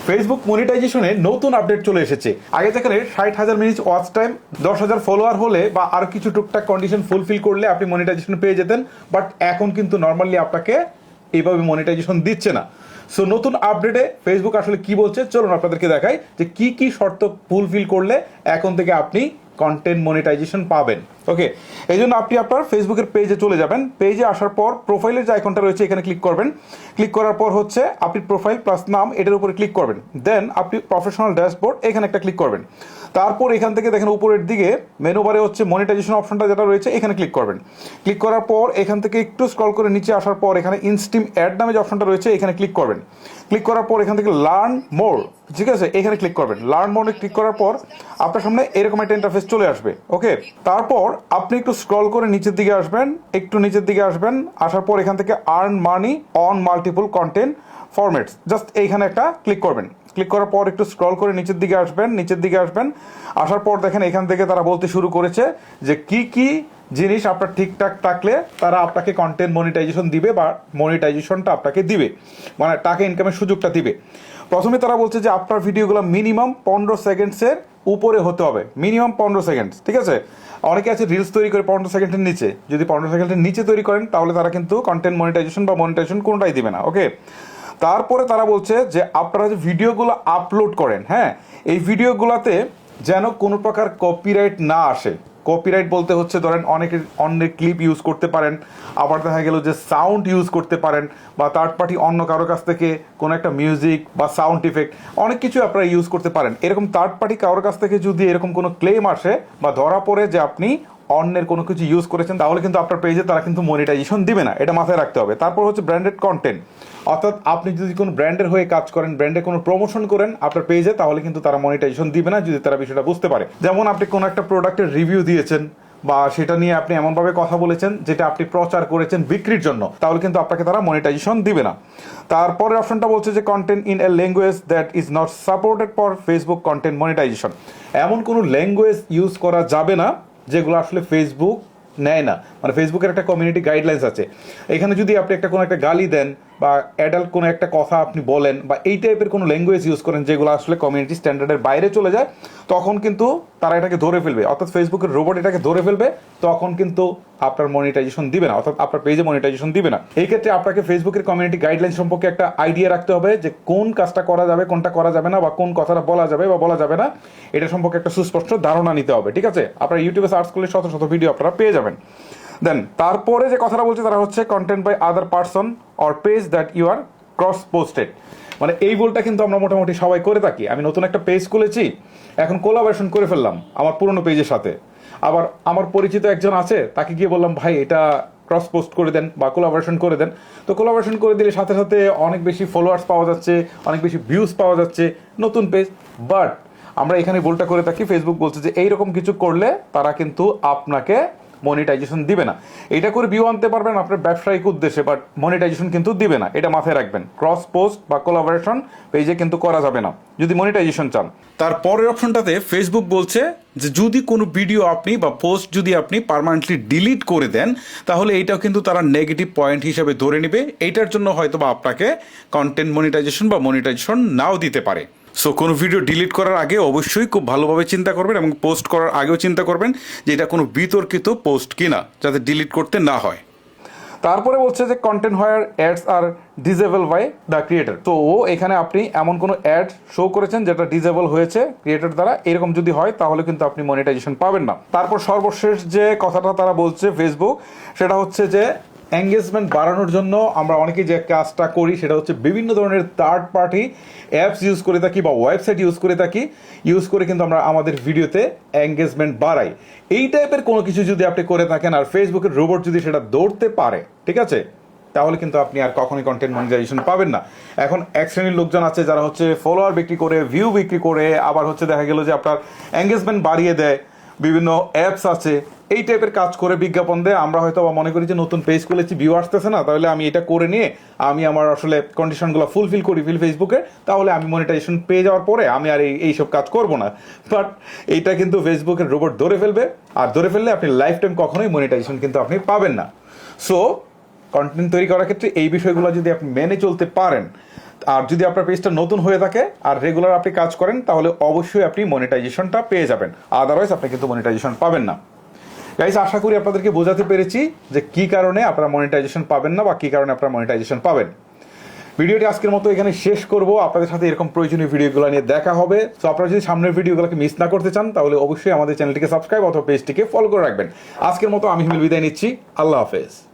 Facebook মনিটাইজেশনে নতুন update চলে এসেছে। আগে যেখানে 60,000 মিনিট ওয়াচ টাইম, 10,000 ফলোয়ার হলে বা আরো কিছু টুকটাক কন্ডিশন ফুলফিল করলে আপনি মনিটাইজেশন পেয়ে যেতেন, বাট এখন কিন্তু নর্মালি আপনাকে এইভাবে মনিটাইজেশন দিচ্ছে না। সো নতুন আপডেটে ফেসবুক আসলে কি বলছে চলুন আপনাদেরকে দেখাই যে কি কি শর্ত ফুলফিল করলে এখন থেকে আপনি কন্টেন্ট মনিটাইজেশন পাবেন। ওকে, এই জন্য আপনি আপনার ফেসবুকের পেজে চলে যাবেন। পেজে আসার পর প্রোফাইলের যে আইকনটা রয়েছে এখানে ক্লিক করবেন। ক্লিক করার পর হচ্ছে আপনি প্রোফাইল প্লাস নাম এটার উপরে ক্লিক করবেন। দেন আপনি প্রফেশনাল ড্যাশবোর্ড এখানে একটা ক্লিক করবেন। তারপর এখান থেকে দেখেন উপরের দিকে মেনু বারে হচ্ছে মনিটাইজেশন অপশনটা যেটা রয়েছে এখানে ক্লিক করবেন। ক্লিক করার পর এখান থেকে একটু স্ক্রল করে নিচে আসার পর এখানে ইনস্টিম অ্যাড নামে যে অপশনটা রয়েছে এখানে ক্লিক করবেন। ক্লিক করার পর এখান থেকে লার্ন মোর, ঠিক আছে, এখানে ক্লিক করবেন। লার্ন মোরে ক্লিক করার পর আপনার সামনে এরকম একটা ইন্টারফেস চলে আসবে। ওকে, তারপর আপনি একটু স্ক্রল করে নিচের দিকে আসবেন, একটু নিচের দিকে আসবেন। আসার পর এখান থেকে earn money on multiple content formats, just এইখানে একটা ক্লিক করবেন। ক্লিক করার পর একটু স্ক্রল করে নিচের দিকে আসবেন, নিচের দিকে আসবেন। আসার পর দেখেন এখান থেকে তারা বলতে শুরু করেছে যে কি কি জিনিস আপনার ঠিকঠাক থাকলে তারা আপনাকে কন্টেন্ট মনিটাইজেশন দিবে বা মনিটাইজেশনটা আপনাকে দিবে, মানে টাকা ইনকামের সুযোগটা দিবে। প্রথমে তারা বলছে যে আপনার ভিডিওগুলো মিনিমাম 15 সেকেন্ডসের উপরে হতে হবে, মিনিমাম 15 সেকেন্ডস, ঠিক আছে। অনেকে আছে রিলস তৈরি করে 15 সেকেন্ডের নিচে, যদি 15 সেকেন্ডের নিচে তৈরি করেন তাহলে তারা কিন্তু কন্টেন্ট মনিটাইজেশন বা মনিটাইজেশন কোনোটাই দিবে না। ওকে, তারপরে তারা বলছে যে আপনারা যে ভিডিওগুলো আপলোড করেন, হ্যাঁ, এই ভিডিওগুলোতে যেন কোনো প্রকার কপিরাইট না আসে। কপিরাইট বলতে হচ্ছে ধরেন অনেকের অন্যের ক্লিপ ইউজ করতে পারেন, আবার দেখা গেল যে সাউন্ড ইউজ করতে পারেন, বা থার্ড পার্টি অন্য কারো কাছ থেকে কোনো একটা মিউজিক বা সাউন্ড ইফেক্ট অনেক কিছু আপনারা ইউজ করতে পারেন। এরকম থার্ড পার্টি কারোর কাছ থেকে যদি এরকম কোনো ক্লেম আসে বা ধরা পড়ে যে আপনি অন্যের কোনো কিছু ইউজ করেছেন তাহলে কিন্তু আপনার পেজে তারা কিন্তু মনিটাইজেশন দিবে না, এটা মাথায় রাখতে হবে। তারপর হচ্ছে ব্র্যান্ডেড কন্টেন্ট, অর্থাৎ আপনি যদি কোনো ব্র্যান্ডের হয়ে কাজ করেন, ব্র্যান্ডে কোনো প্রমোশন করেন আপনার পেজে, তাহলে কিন্তু তারা মনিটাইজেশন দিবে না যদি তারা বিষয়টা বুঝতে পারে। যেমন আপনি কোনো একটা প্রোডাক্টের রিভিউ দিয়েছেন বা সেটা নিয়ে আপনি এমনভাবে কথা বলেছেন যেটা আপনি প্রচার করেছেন বিক্রির জন্য, তাহলে কিন্তু আপনাকে তারা মনিটাইজেশন দিবে না। তারপরের অপশনটা বলছে যে contained in a language that is not supported for Facebook content monetization, এমন কোনো ল্যাঙ্গুয়েজ ইউজ করা যাবে না যেগুলো আসলে ফেসবুক নেয় না। মানে ফেসবুকের একটা কমিউনিটি গাইডলাইন্স আছে, এখানে যদি আপনি একটা কোনো একটা গালি দেন বা অ্যাডাল্ট কোনো একটা কথা আপনি বলেন বা এই টাইপের কোনো ল্যাঙ্গুয়েজ ইউজ করেন যেগুলো আসলে কমিউনিটি স্ট্যান্ডার্ডের বাইরে চলে যায়, তখন কিন্তু তারা এটাকে ধরে ফেলবে, অর্থাৎ ফেসবুকের রোবট এটাকে ধরে ফেলবে, তখন কিন্তু আপনার মনিটাইজেশন দিবে না, অর্থাৎ আপনার পেজে মনিটাইজেশন দিবে না। এই ক্ষেত্রে আপনাকে ফেসবুকের কমিউনিটি গাইডলাইন সম্পর্কে একটা আইডিয়া রাখতে হবে যে কোন কাজটা করা যাবে, কোনটা করা যাবে না, বা কোন কথাটা বলা যাবে বা বলা যাবে না, এটা সম্পর্কে একটা সুস্পষ্ট ধারণা নিতে হবে, ঠিক আছে। আপনার ইউটিউবে সার্চ করলে শত শত ভিডিও আপনারা পেয়ে যাবেন। দেন তারপরে যে কথাটা বলছে তারা হচ্ছে content by other person or page that you are cross posted, মানে এই ভুলটা কিন্তু আমরা মোটামুটি সবাই করে থাকি। আমি নতুন একটা পেজ খুলেছি, এখন কোলাবোরেশন করে ফেললাম আমার পুরনো পেজের সাথে, আবার আমার পরিচিত একজন আছে তাকে গিয়ে বললাম ভাই এটা ক্রস পোস্ট করে দেন বা কোলাবোরেশন করে দেন। তো কোলাবোরেশন করে দিলে সাথে সাথে অনেক বেশি ফলোয়ার্স পাওয়া যাচ্ছে, অনেক বেশি ভিউজ পাওয়া যাচ্ছে, নতুন পেজ। বাট আমরা এখানে ভুলটা করে থাকি, ফেসবুক বলছে যে এইরকম কিছু করলে তারা কিন্তু আপনাকে মনিটাইজেশন দিবে না। এটা করে ভিউ আনতে পারবেন আপনার ব্যবসায়িক উদ্দেশ্যে, বাট মনিটাইজেশন কিন্তু দিবে না, এটা মাথায় রাখবেন। ক্রস পোস্ট বা কোলাবোরেশন পেজে কিন্তু করা যাবে না যদি মনিটাইজেশন চান। তারপরের অপশনটাতে ফেসবুক বলছে যে যদি কোনো ভিডিও আপনি বা পোস্ট যদি আপনি পার্মানেন্টলি ডিলিট করে দেন তাহলে এইটাও কিন্তু তারা নেগেটিভ পয়েন্ট হিসেবে ধরে নেবে, এইটার জন্য হয়তো বা আপনাকে কন্টেন্ট মনিটাইজেশন বা মনিটাইজেশন নাও দিতে পারে। সো কোনো ভিডিও ডিলিট করার আগে অবশ্যই খুব ভালোভাবে চিন্তা করবেন এবং পোস্ট করার আগেও চিন্তা করবেন যে এটা কোনো বিতর্কিত পোস্ট কিনা, যাতে ডিলিট করতে না হয়। তারপরে বলছে যে content where ads are disabled by the creator, তো এখানে আপনি এমন কোনো অ্যাড শো করেছেন যেটা ডিজেবল হয়েছে ক্রিয়েটর দ্বারা, এরকম যদি হয় তাহলে কিন্তু আপনি মনিটাইজেশন পাবেন না। তারপর সর্বশেষ যে কথাটা তারা বলছে ফেসবুক, সেটা হচ্ছে যে এঙ্গেজমেন্ট বাড়ানোর জন্য আমরা অনেকেই যে কাজটা করি সেটা হচ্ছে বিভিন্ন ধরনের থার্ড পার্টি অ্যাপস ইউজ করে থাকি বা ওয়েবসাইট ইউজ করে থাকি, ইউজ করে কিন্তু আমরা আমাদের ভিডিওতে এঙ্গেজমেন্ট বাড়াই। এই টাইপের কোনো কিছু যদি আপনি করে থাকেন আর ফেসবুকের রোবট যদি সেটা ধরতে পারে, ঠিক আছে, তাহলে কিন্তু আপনি আর কখনোই কন্টেন্ট মনিটাইজেশন পাবেন না। এখন এক শ্রেণীর লোকজন আছে যারা হচ্ছে ফলোয়ার বিক্রি করে, ভিউ বিক্রি করে, আবার হচ্ছে দেখা গেল যে আপনার এঙ্গেজমেন্ট বাড়িয়ে দেয়, বিভিন্ন অ্যাপস আছে এই টাইপের কাজ করে বিজ্ঞাপন দেয়। আমরা হয়তো মনে করি যে নতুন পেজ খুলেছি, ভিউ আসতেছে না, তাহলে আমি এটা করে নিয়ে আমি আমার আসলে কন্ডিশনগুলো ফুলফিল করি ফেসবুকে, তাহলে আমি মনিটাইজেশন পেয়ে যাওয়ার পরে আমি আর এইসব কাজ করব না। বাট এইটা কিন্তু ফেসবুকের রোবট ধরে ফেলবে, আর ধরে ফেললে আপনি লাইফ টাইম কখনোই মনিটাইজেশন কিন্তু আপনি পাবেন না। সো কন্টেন্ট তৈরি করার ক্ষেত্রে এই বিষয়গুলো যদি আপনি মেনে চলতে পারেন আর যদি আপনার পেজটা নতুন হয়ে থাকে আর রেগুলার আপনি কাজ করেন তাহলে অবশ্যই আপনি মনিটাইজেশনটা পেয়ে যাবেন, আদারওয়াইজ আপনি কিন্তু মনিটাইজেশন পাবেন না। গাইস, আশা করি আপনাদেরকে বোঝাতে পেরেছি যে কি কারণে আপনারা মনিটাইজেশন পাবেন না বা কি কারণে আপনারা মনিটাইজেশন পাবেন। ভিডিওটি আজকের মতো এখানে শেষ করব। আপনাদের সাথে এরকম প্রয়োজনীয় ভিডিওগুলো নিয়ে দেখা হবে। তো আপনারা যদি সামনের ভিডিওগুলোকে মিস না করতে চান তাহলে অবশ্যই আমাদের চ্যানেলটিকে সাবস্ক্রাইব অথবা পেজটিকে ফলো করে রাখবেন। আজকের মতো আমি হিমেল বিদায় নিচ্ছি। আল্লাহ হাফেজ।